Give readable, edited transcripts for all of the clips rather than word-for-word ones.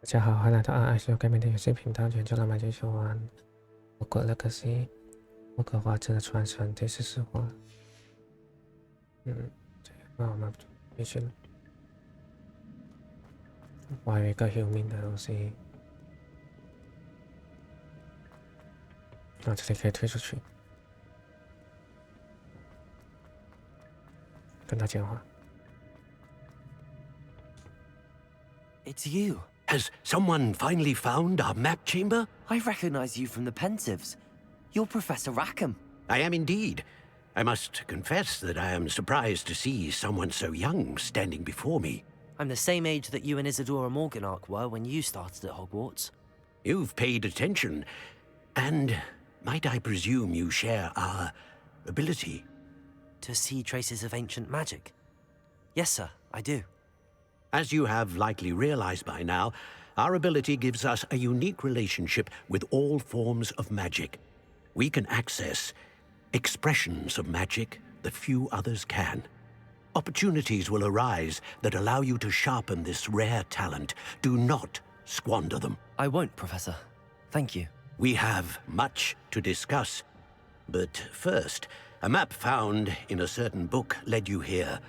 大家好，欢迎来到爱秀改编的游戏频道，全球老买就去玩《霍格 Legacy》霍格华兹的传承第14话。那我们继续了。我还有一个 human 的东西，这里可以推出去，跟他讲话。It's you. Has someone finally found our map chamber? I recognize you from the Pensives. You're Professor Rackham. I am indeed. I must confess that I am surprised to see someone so young standing before me. I'm the same age that you and Isadora Morganach were when you started at Hogwarts. You've paid attention, and might I presume you share our ability? To see traces of ancient magic? Yes, sir, I do. As you have likely realized by now, our ability gives us a unique relationship with all forms of magic. We can access expressions of magic that few others can. Opportunities will arise that allow you to sharpen this rare talent. Do not squander them. I won't, Professor. Thank you. We have much to discuss. But first, a map found in a certain book led you here.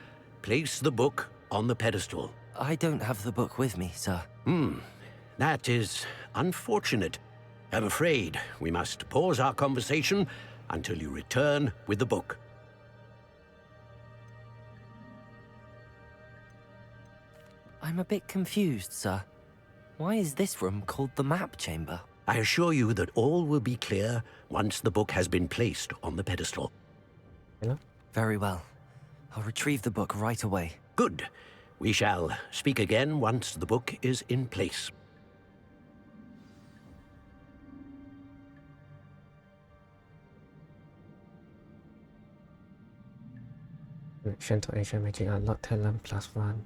Place the book on the pedestal. I don't have the book with me, sir. That is unfortunate. I'm afraid we must pause our conversation until you return with the book. I'm a bit confused, sir. Why is this room called the map chamber? I assure you that all will be clear once the book has been placed on the pedestal. Hello? Very well. I'll retrieve the book right away. Good. We shall speak again once the book is in place. Connection to Ancient Magic Unlock Talent +1.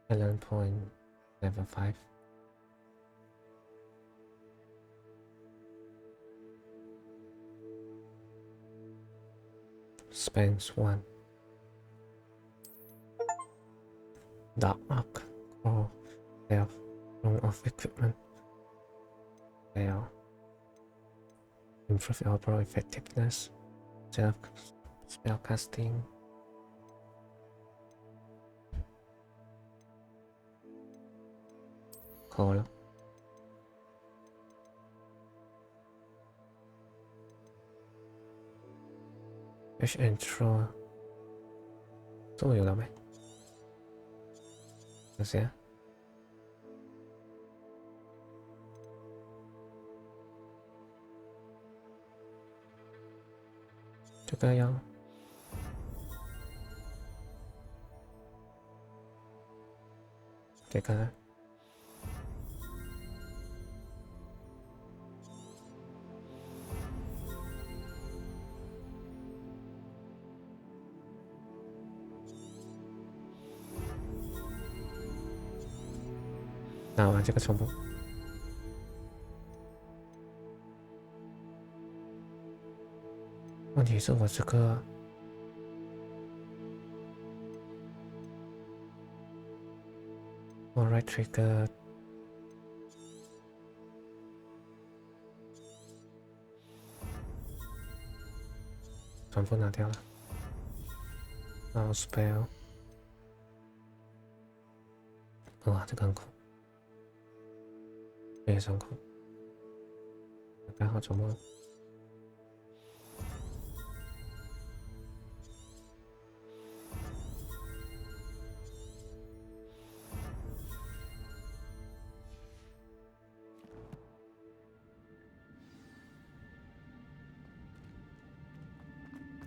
Talent point level 5. Spends 1. Dark Arc or Health Room of Equipment. Fail. Improve your overall effectiveness. Self spellcasting. Cool. Fish intro 这个有了没？这些这个要这个呢？拿完这个重播。问题是我这个我 right trigger 全部拿掉了，然后 spell， 哇，这个很酷。非常酷，刚好周末。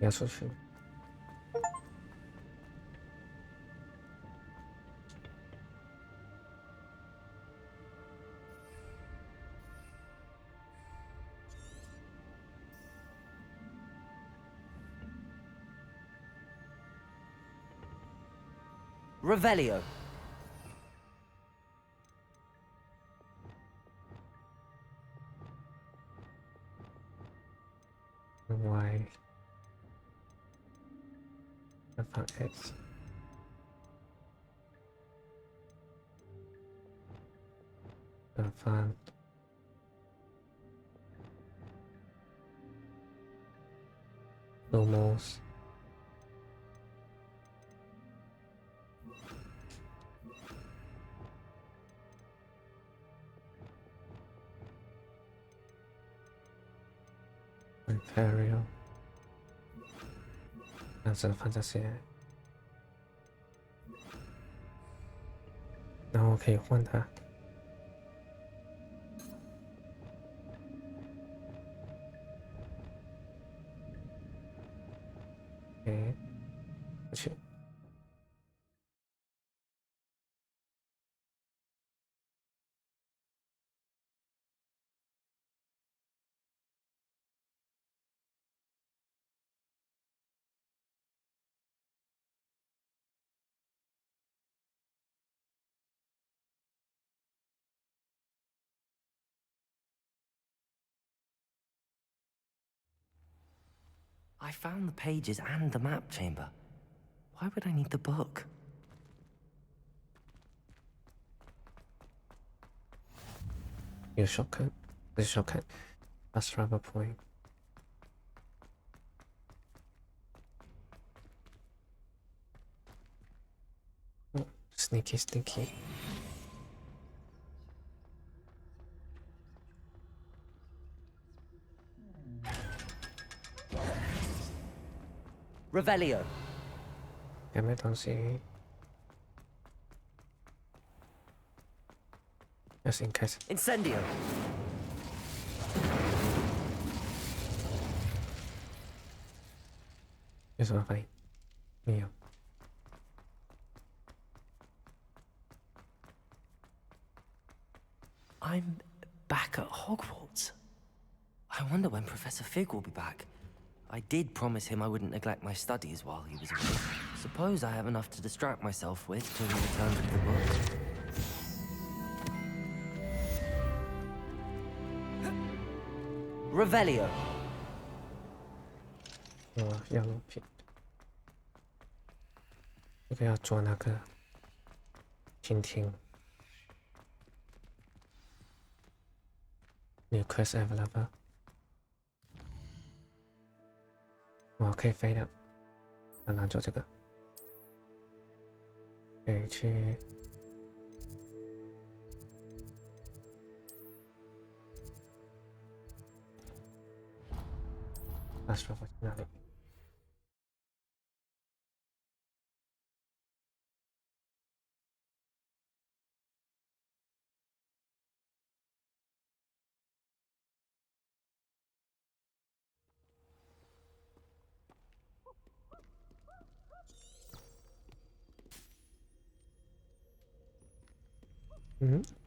要出去。Revelio. Y. F X. 打翻。Lumos。Imperial。这样只能放这些。然后我可以换它。不去。I found the pages and the map chamber. Why would I need the book? Use shortcut. This shortcut. Fast travel point. Oh, sneaky, sneaky. Revelio. 有咩东西 ？Just in case. Incendio. 有什么反应？没有。I'm back at Hogwarts. I wonder when Professor Fig will be back. I did promise him I wouldn't neglect my studies while he was away. Suppose I have enough to distract myself with till he returns with the book. Revelio. 要录屏。这个要做那个倾听。New quest available。可以飞的。拿走这个。可以去。Astro 在哪里？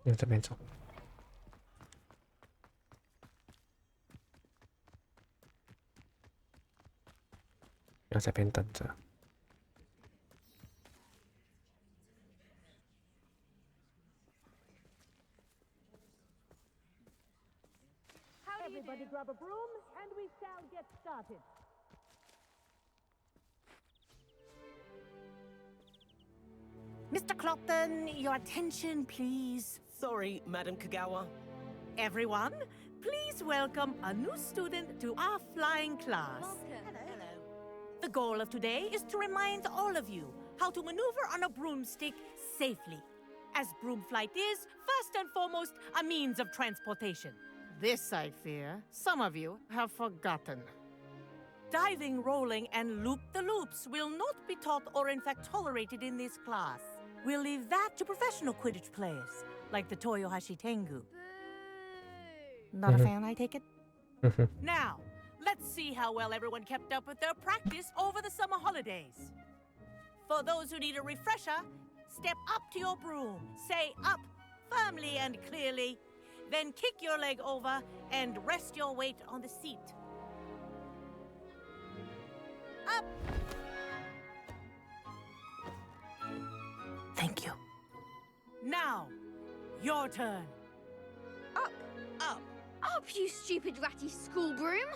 用这边走。要这边等着。Everybody grab a broom and we shall get started. Mr. Clopton, your attention, please. Sorry, Madam Kagawa. Everyone, please welcome a new student to our flying class. Hello. The goal of today is to remind all of you how to maneuver on a broomstick safely, as broom flight is, first and foremost, a means of transportation. This, I fear, some of you have forgotten. Diving, rolling, and loop-the-loops will not be taught or in fact tolerated in this class. We'll leave that to professional Quidditch players, like the Toyohashi Tengu. Not a fan, I take it? Now, let's see how well everyone kept up with their practice over the summer holidays. For those who need a refresher, step up to your broom, say up firmly and clearly, then kick your leg over and rest your weight on the seat. Up! Thank you. Now, your turn. Up. Up. Up, you stupid ratty school broom!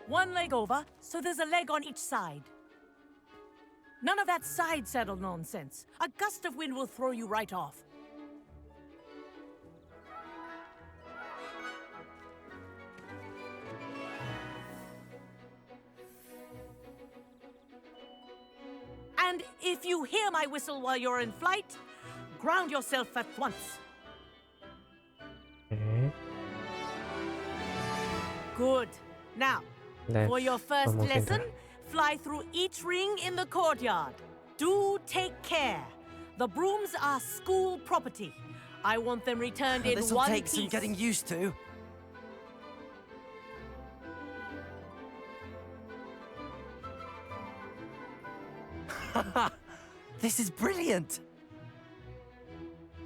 One leg over, so there's a leg on each side. None of that side saddle nonsense. A gust of wind will throw you right off. And if you hear my whistle while you're in flight, ground yourself at once. Okay. Good. Now, for your first vamos a lesson, intentar. fly through each ring in the courtyard. Do take care. The brooms are school property. I want them returned in This'll one take piece. some getting used to. This is brilliant.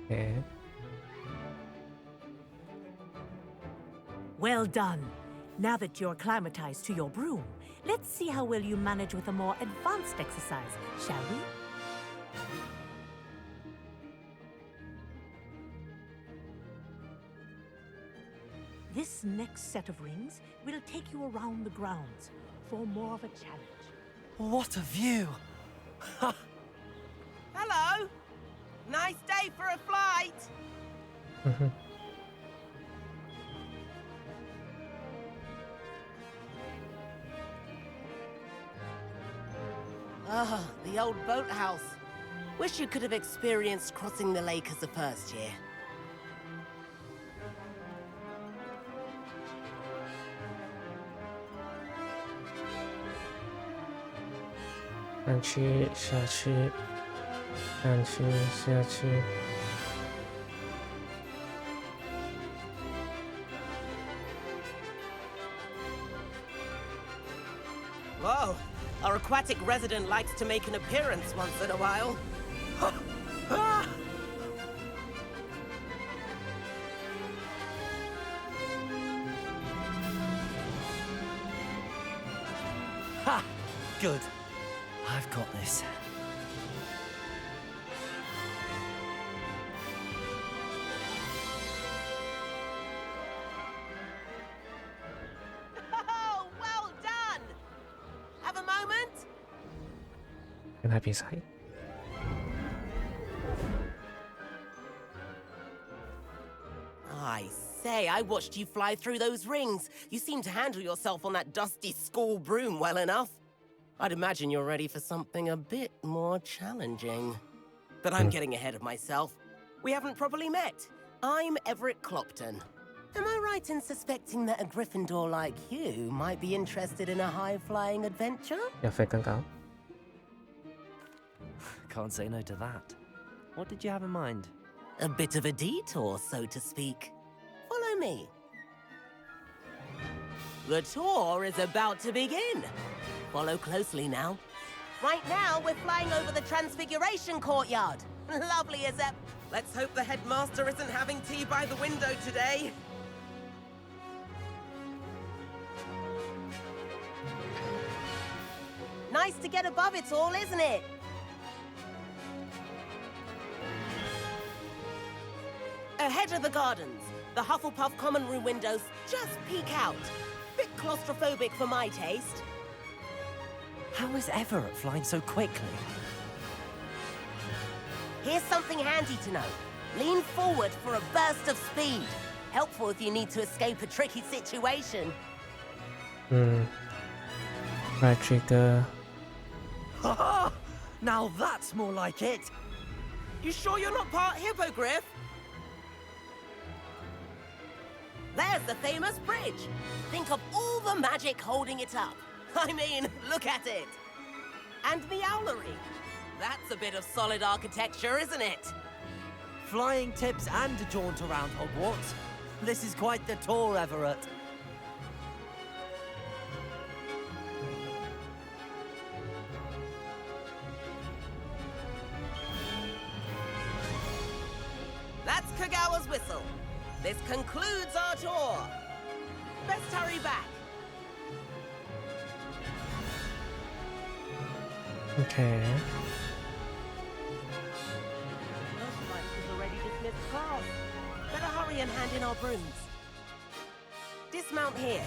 Okay. Well done. Now that you're acclimatized to your broom, let's see how well you manage with a more advanced exercise, shall we? This next set of rings will take you around the grounds for more of a challenge. What a view. Hello. Nice day for a flight. Ah, the old boathouse. Wish you could have experienced crossing the lake as a first year.上去，下去，上去，下去。 Whoa, our aquatic resident likes to make an appearance once in a while. Ah! Ha! Good. I've got this. Oh, well done! Have a moment? 跟他比赛。 I say, I watched you fly through those rings. You seem to handle yourself on that dusty school broom well enough. I'd imagine you're ready for something a bit more challenging. But I'm getting ahead of myself. We haven't properly met. I'm Everett Clopton. Am I right in suspecting that a Gryffindor like you might be interested in a high-flying adventure? 要飞更高。 Can't say no to that. What did you have in mind? A bit of a detour, so to speak. Follow me. The tour is about to begin. Follow closely now. Right now, we're flying over the Transfiguration Courtyard. Lovely as ever. Let's hope the headmaster isn't having tea by the window today. Nice to get above it all, isn't it? Ahead of the gardens, the Hufflepuff common room windows just peek out. Bit claustrophobic for my taste. How is Everett flying so quickly? Here's something handy to know. Lean forward for a burst of speed. Helpful if you need to escape a tricky situation. Right trigger. Ha! Now that's more like it. You sure you're not part hippogriff? There's the famous bridge. Think of all the magic holding it up. I mean, look at it. And the owlery. That's a bit of solid architecture, isn't it? Flying tips and a jaunt around Hogwarts. This is quite the tour, Everett. That's Kagawa's whistle. This concludes our tour. Best hurry back. Okay. Looks like we've already dismissed class. Better hurry and hand in our brooms. Dismount here.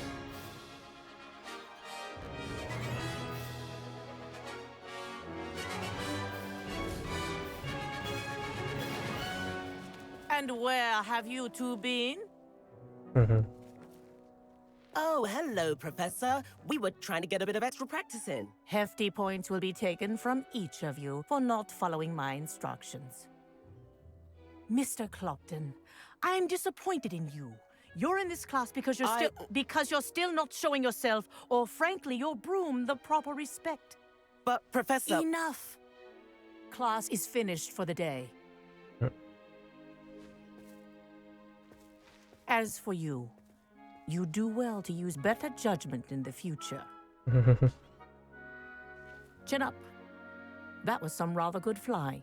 And where have you two been? 嗯哼， Oh, hello, Professor. We were trying to get a bit of extra practice in. Hefty points will be taken from each of you for not following my instructions. Mr. Clopton, I'm disappointed in you. You're in this class because you're still not showing yourself, or frankly, your broom the proper respect. But, Professor... Enough. Class is finished for the day. As for you, you do well to use better judgment in the future. Chin up. That was some rather good flying.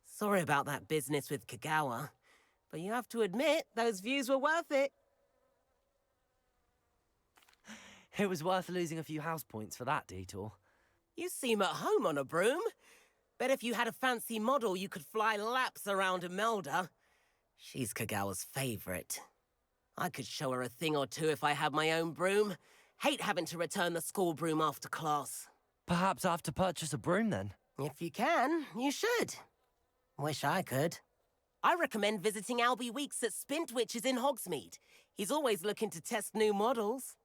Sorry about that business with Kagawa, but you have to admit, those views were worth it. It was worth losing a few house points for that detour. You seem at home on a broom. Bet if you had a fancy model, you could fly laps around Imelda. She's Kagawa's favorite. I could show her a thing or two if I had my own broom. Hate having to return the school broom after class. Perhaps I have to purchase a broom then. If you can, you should. Wish I could. I recommend visiting Albie Weeks at Spintwitches in Hogsmeade. He's always looking to test new models.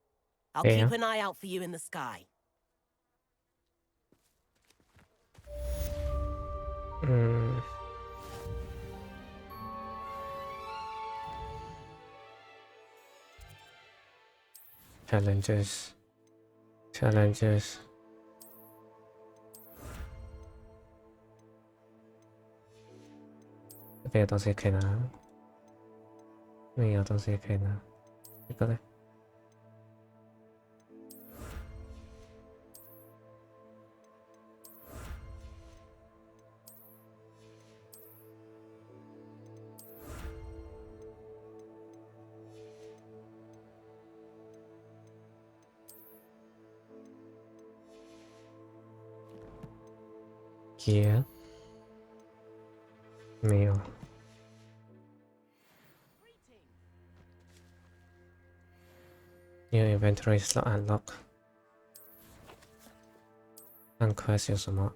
I'll keep an eye out for you in the sky. 嗯。Challenges。这边有东西可以拿，那边有东西可以拿，这个嘞。Gear 没有。New inventory slot unlock。看 quest 有什么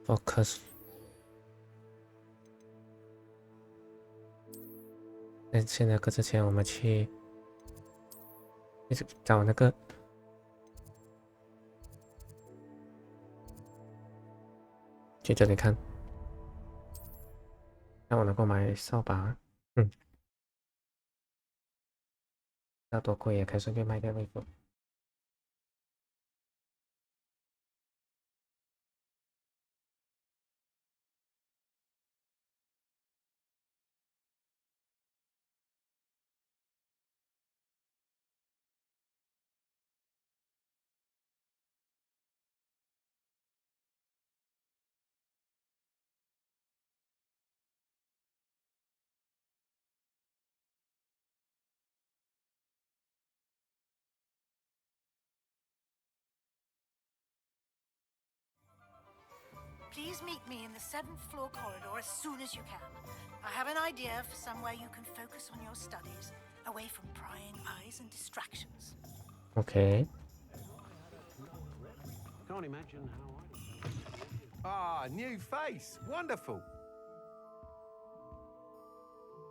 ？Focus。在现在搁之前，我们去。找那个去这里看，让我能够买扫把。要多贵也可以随便买点衣服。Please meet me in the 7th floor corridor as soon as you can. I have an idea for somewhere you can focus on your studies, away from prying eyes and distractions. Okay. Can't imagine how Ah, new face. Wonderful.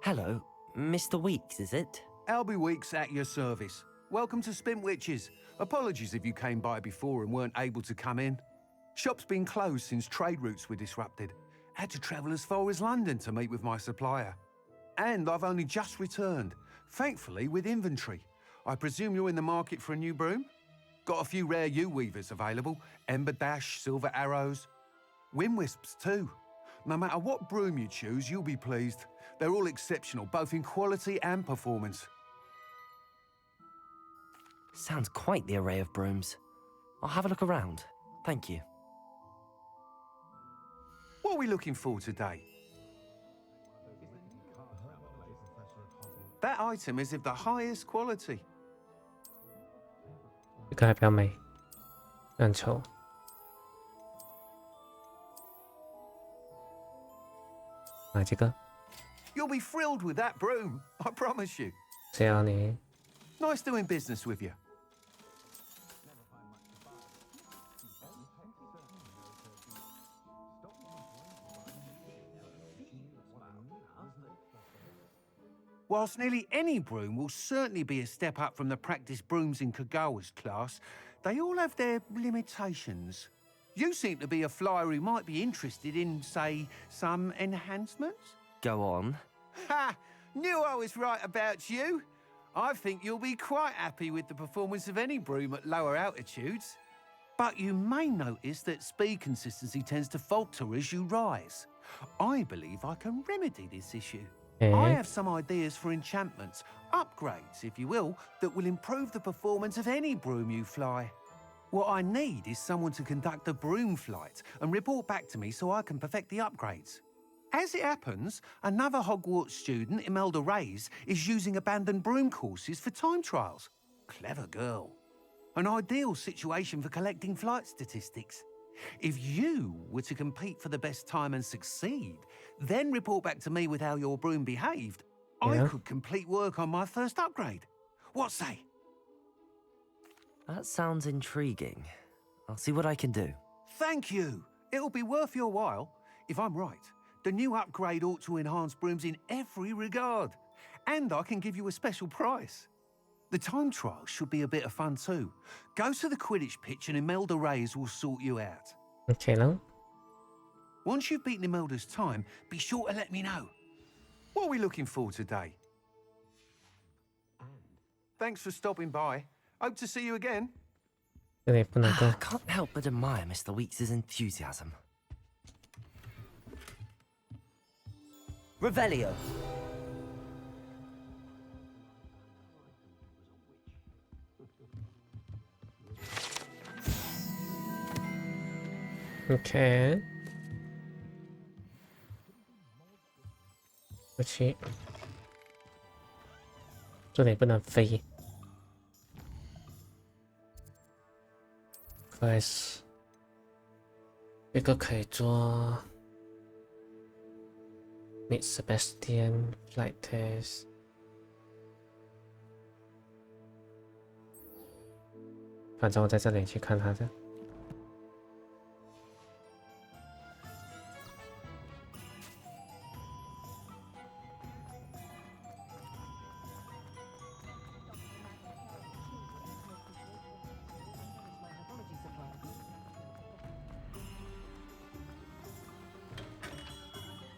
Hello, Mr. Weeks, is it? Albie Weeks at your service. Welcome to Spintwitches. Apologies if you came by before and weren't able to come in. Shop's been closed since trade routes were disrupted. Had to travel as far as London to meet with my supplier. And I've only just returned, thankfully with inventory. I presume you're in the market for a new broom? Got a few rare U-weavers available. Ember Dash, Silver Arrows. Wind Wisps too. No matter what broom you choose, you'll be pleased. They're all exceptional, both in quality and performance. Sounds quite the array of brooms. I'll have a look around. Thank you. What are we looking for today? That item is of the highest quality. 这个还比较美，很丑。买这个。You'll be thrilled with that broom, I promise you. 谁要你？ Nice doing business with you. Whilst nearly any broom will certainly be a step up from the practice brooms in Kagawa's class, they all have their limitations. You seem to be a flyer who might be interested in, say, some enhancements? Go on. Ha! Knew I was right about you. I think you'll be quite happy with the performance of any broom at lower altitudes. But you may notice that speed consistency tends to falter as you rise. I believe I can remedy this issue. I have some ideas for enchantments, upgrades, if you will, that will improve the performance of any broom you fly. What I need is someone to conduct a broom flight and report back to me so I can perfect the upgrades. As it happens, another Hogwarts student, Imelda Reyes, is using abandoned broom courses for time trials. Clever girl. An ideal situation for collecting flight statistics. If you were to compete for the best time and succeed, then report back to me with how your broom behaved, I could complete work on my first upgrade. What say? That sounds intriguing. I'll see what I can do. Thank you. It'll be worth your while. If I'm right, the new upgrade ought to enhance brooms in every regard. And I can give you a special price. The time trial should be a bit of fun too. Go to the Quidditch pitch and Imelda Reyes will sort you out. OK 了。 Once you've beaten Imelda's time, be sure to let me know. What are we looking for today? Thanks for stopping by. Hope to see you again. 这里不能够 I can't help but admire Mr. Weeks' enthusiasm. Revelio. OK。不去，这里不能飞。开始，这个可以做 Meet Sebastian Flight Test。反正我在这里去看他的。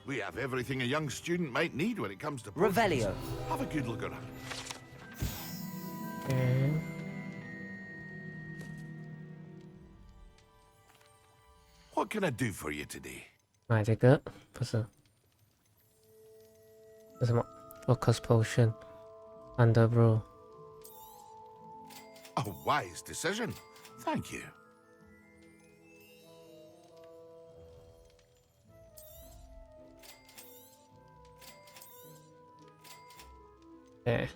We have everything a young student might need when it comes to potions. Revelio. Have a good look around. What can I do for you today? 买这个不是，这什么 ？Focus Potion Under Brew。 A wise decision. Thank you. 哎，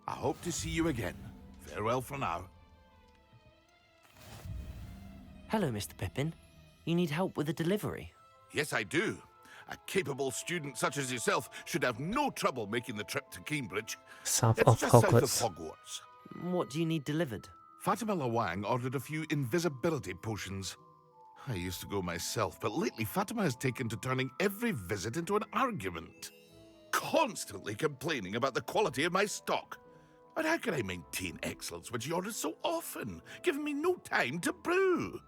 I hope to see you again. Farewell for now. Hello, Mr. Pippin. You need help with a delivery? Yes, I do. A capable student such as yourself should have no trouble making the trip to Cambridge. South It's of just south of Hogwarts。 Hogwarts. What do you need delivered? Fatima Lawang ordered a few invisibility potions. I used to go myself, but lately Fatima has taken to turning every visit into an argument. Constantly complaining about the quality of my stock. But how can I maintain excellence when she orders so often, giving me no time to brew?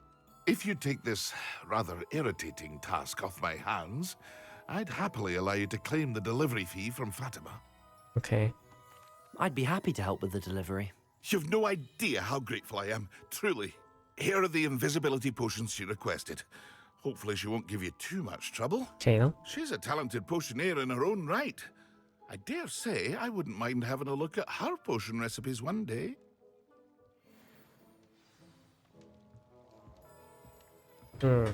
If you take this rather irritating task off my hands, I'd happily allow you to claim the delivery fee from Fatima. OK， I'd be happy to help with the delivery. You've no idea how grateful I am, truly. Here are the invisibility potions she requested. Hopefully she won't give you too much trouble. 可以了。 She's a talented potioneer in her own right. I dare say I wouldn't mind having a look at her potion recipes one day. 嗯，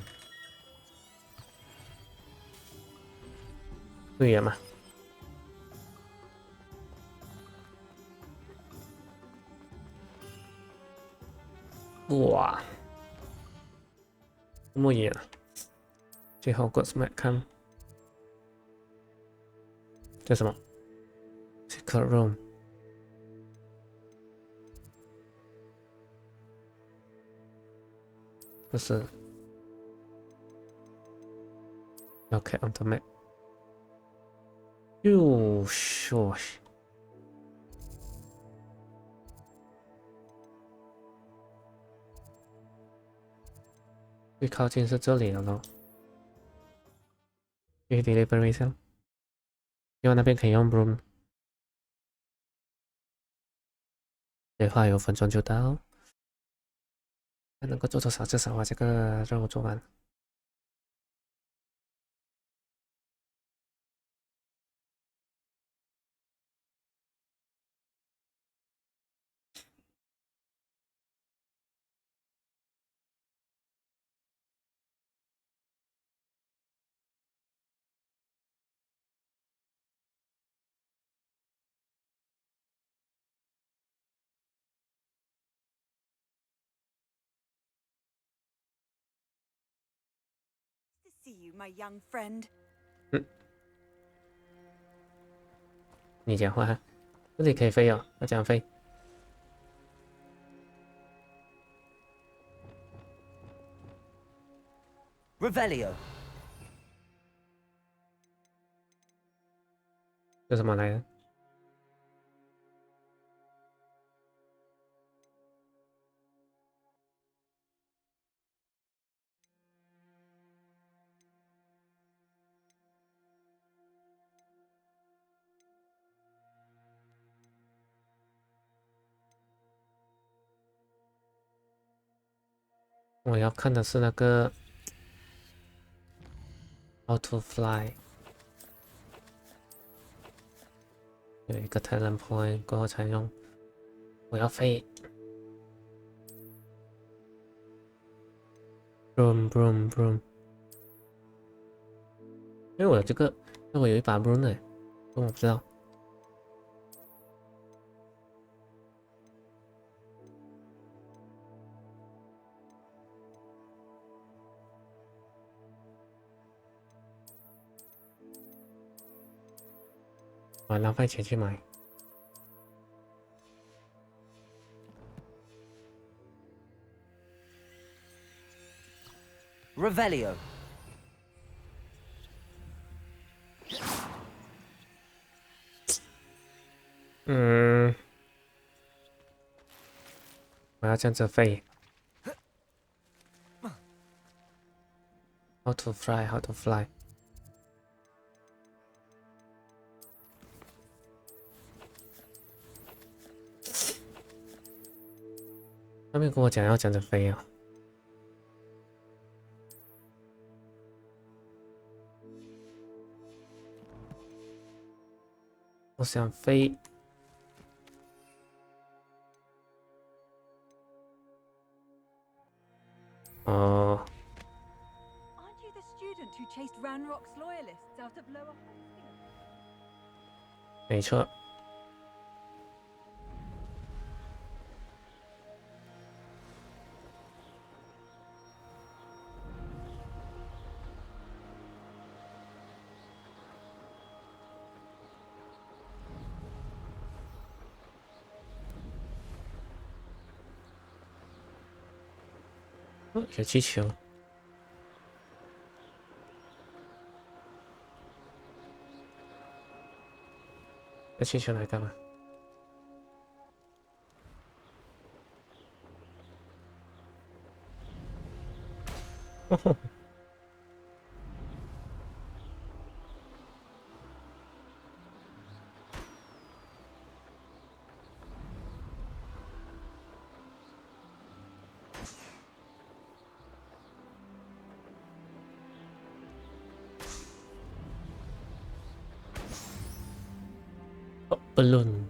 对了嘛。哇，这么远啊！最后 Hogwarts 看。叫什么 ？Secret Room。不是。OK on the map。哟，说。最靠近是这里了咯。去 delivery 上，因为那边可以用 broom。的话有5分钟就到。能够做多少？至少把这个任务做完。See you, my young friend. 你讲话，这里可以飞哦，要这样飞。Revelio. 这什么来的？我要看的是那个 How to Fly， 有一个 Talent Point 过后才用。我要飞 ，Broom Broom Broom。因为我这个，我有一把 Broom 呢，我不知道。我浪费钱去买。Revelio. 我要这样子飞。How to fly? How to fly? 他没跟我讲要这样子飞啊。我想飞。哦。Aren't you the student who chased Ranrock's loyalists out of Lower Hogwarts? 没错。有气球。这气球来干嘛？哦。balloon.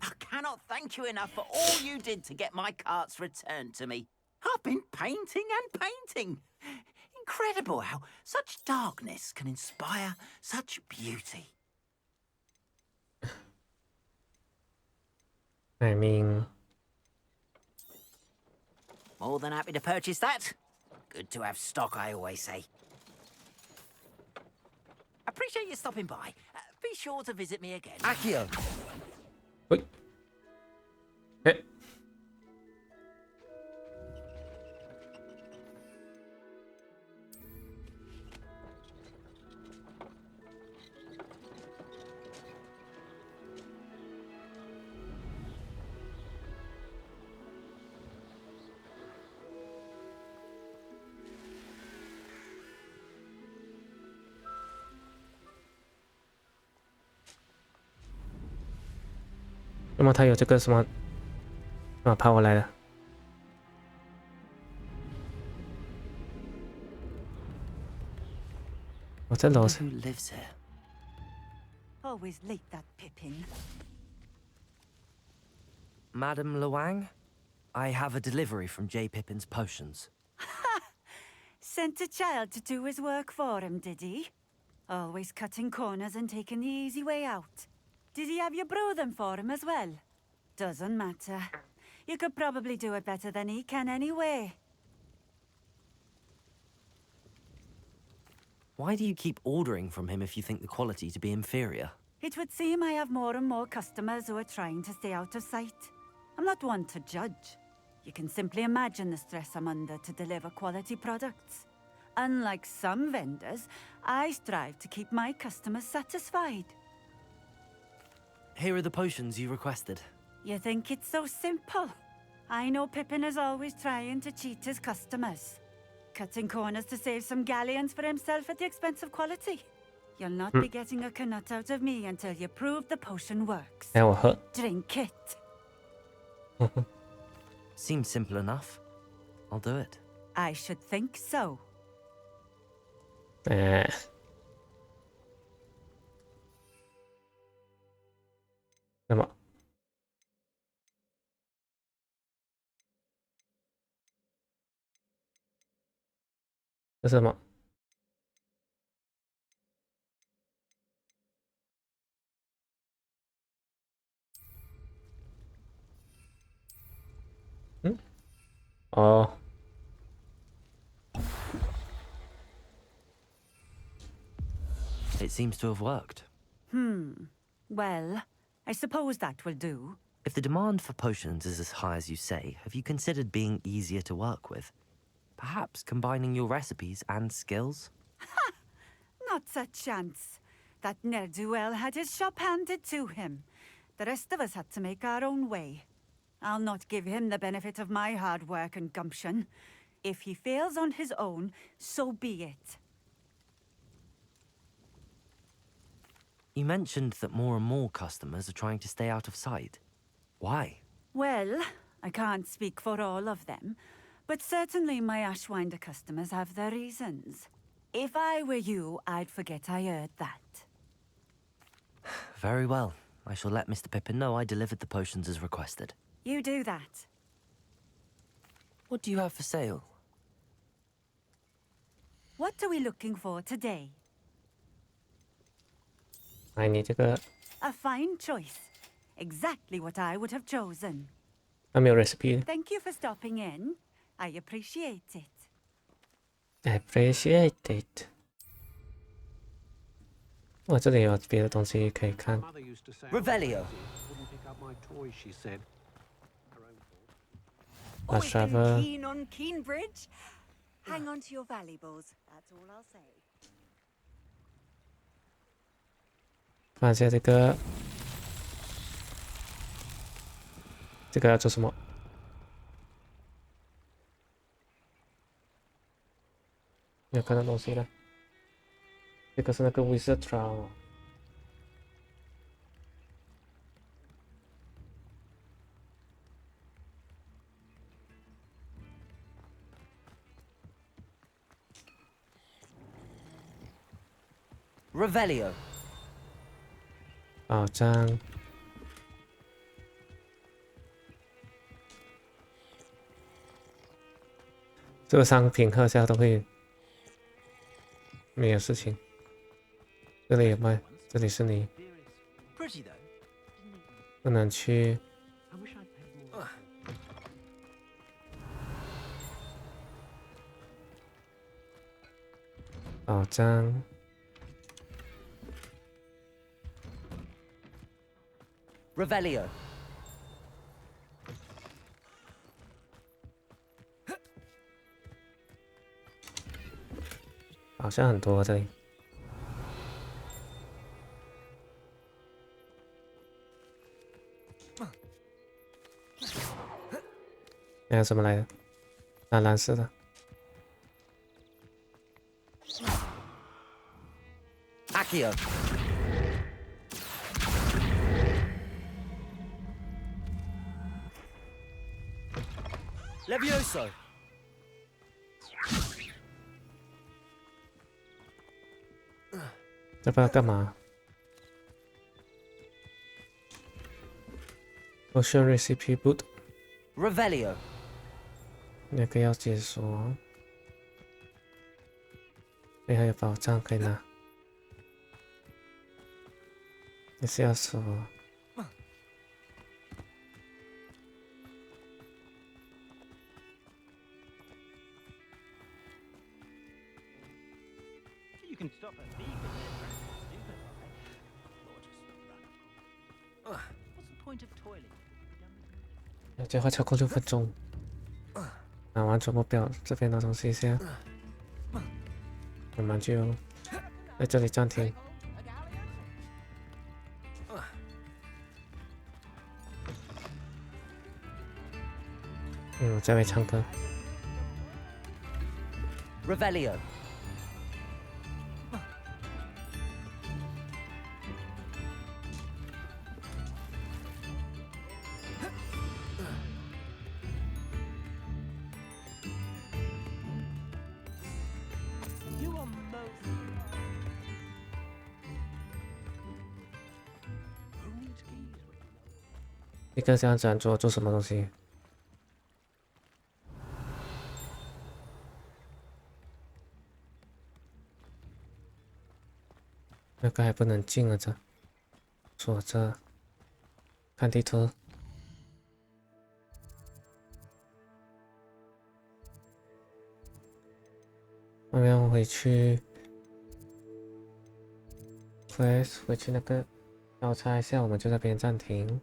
I cannot thank you enough for all you did to get my carts returned to me. I've been painting and painting. Incredible how such darkness can inspire such beauty. I mean... More than happy to purchase that. Good to have stock, I always say. Appreciate you stopping by. Be sure to visit me again. Accio! 喂，哎，那么他有这个什么跑过来的？我在楼上。 Who lives here? Always late, that Pippin. Madame Luang? I have a delivery from J. Pippin's potions. Sent a child to do his work for him, did he? Always cutting corners and taking the easy way out. Did he have you brew them for him as well? Doesn't matter. You could probably do it better than he can anyway. Why do you keep ordering from him if you think the quality to be inferior? It would seem I have more and more customers who are trying to stay out of sight. I'm not one to judge. You can simply imagine the stress I'm under to deliver quality products. Unlike some vendors, I strive to keep my customers satisfied. Here are the potions you requested. You think it's so simple? I know Pippin is always trying to cheat his customers. Cutting corners to save some galleons for himself at the expense of quality. You'll not be getting a nut out of me until you prove the potion works. 哎，我喝。 Drink it. Seems simple enough. I'll do it. I should think so. 哎，那么这是什么？嗯，哦， It seems to have worked. Well, I suppose that will do. If the demand for potions is as high as you say, have you considered being easier to work with? Perhaps combining your recipes and skills? Not a chance. That ne'er-do-well had his shop handed to him. The rest of us had to make our own way. I'll not give him the benefit of my hard work and gumption. If he fails on his own, so be it. You mentioned that more and more customers are trying to stay out of sight. Why? Well, I can't speak for all of them, but certainly my Ashwinder customers have their reasons. If I were you, I'd forget I heard that. Very well. I shall let Mr. Pippin know I delivered the potions as requested. You do that. What do you have for sale? What are we looking for today? 哎，你这个 A fine choice. Exactly what I would have chosen. 还没有 recipe。 Thank you for stopping in. I appreciate it. Appreciate it。哇，这里有别的东西可以看。 Revelio. Let's Always have been a- keen on Keenbridge. Hang on to your valuables. That's all I'll say. 看一下这个，这个要做什么？没有看到东西了。这个是那个 Wizard Trial。Revelio. 宝藏。这个商品喝下都会没有事情。这里有卖，这里是你 Pretty though. 不能去。宝藏。Revelio. 好像很多这里。还有什么来的？蓝色的。Accio. Levioso. 这不知道干嘛 ？Potion Recipe Boot。 Revelio. 那个要解锁。这还有宝藏可以拿。也是要锁。You can stop a thief in their What's the point of toiling? 要计划超过6分钟。拿完主目标，这边拿东西一下，我们就在这里暂停。在为唱歌。Revelio. You are most. Who needs keys? 一个这样子做什么东西？那个还不能进啊，这锁着。看地图。我们要回去 quest 回去那个调查一下，我们就在这边暂停。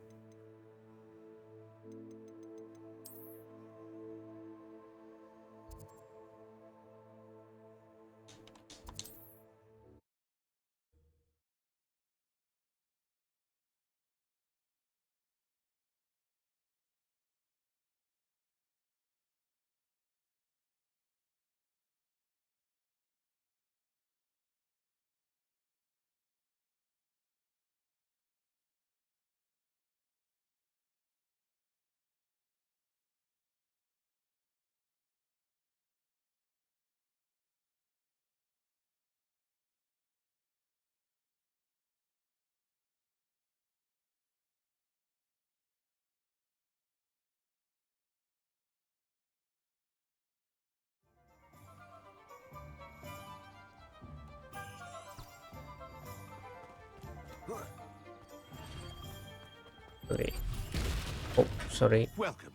Oh, sorry. Welcome.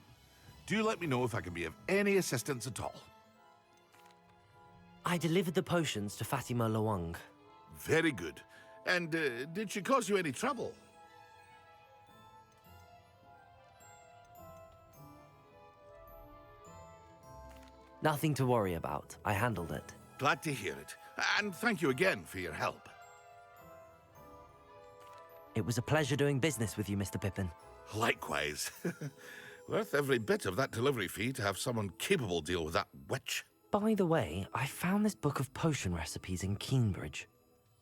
Do let me know if I can be of any assistance at all. I delivered the potions to Fatima Lawang. Very good. And did she cause you any trouble? Nothing to worry about. I handled it. Glad to hear it. And thank you again for your help. It was a pleasure doing business with you, Mr. Pippin. Likewise. Worth every bit of that delivery fee to have someone capable deal with that witch. By the way, I found this book of potion recipes in Keenbridge.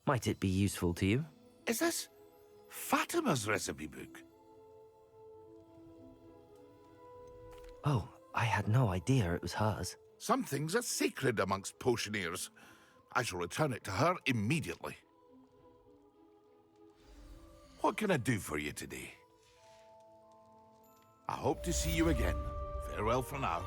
Might it be useful to you? Is this Fatima's recipe book? Oh, I had no idea it was hers. Some things are sacred amongst potioneers. I shall return it to her immediately. What can I do for you today? I hope to see you again. Farewell for now.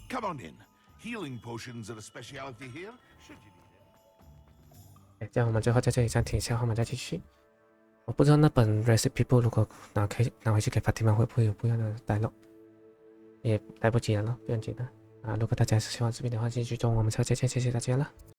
Come on in. Healing potions are a specialty here. Should you need it. 这样我们最后在这里暂停一下，后面再继续。我不知道那本 recipe book 如果拿回去给 Fatima 会不会有不一样的 dialog。也来不及了，不用紧的啊！如果大家喜欢视频的话，继续追踪我们下期见，谢谢大家了。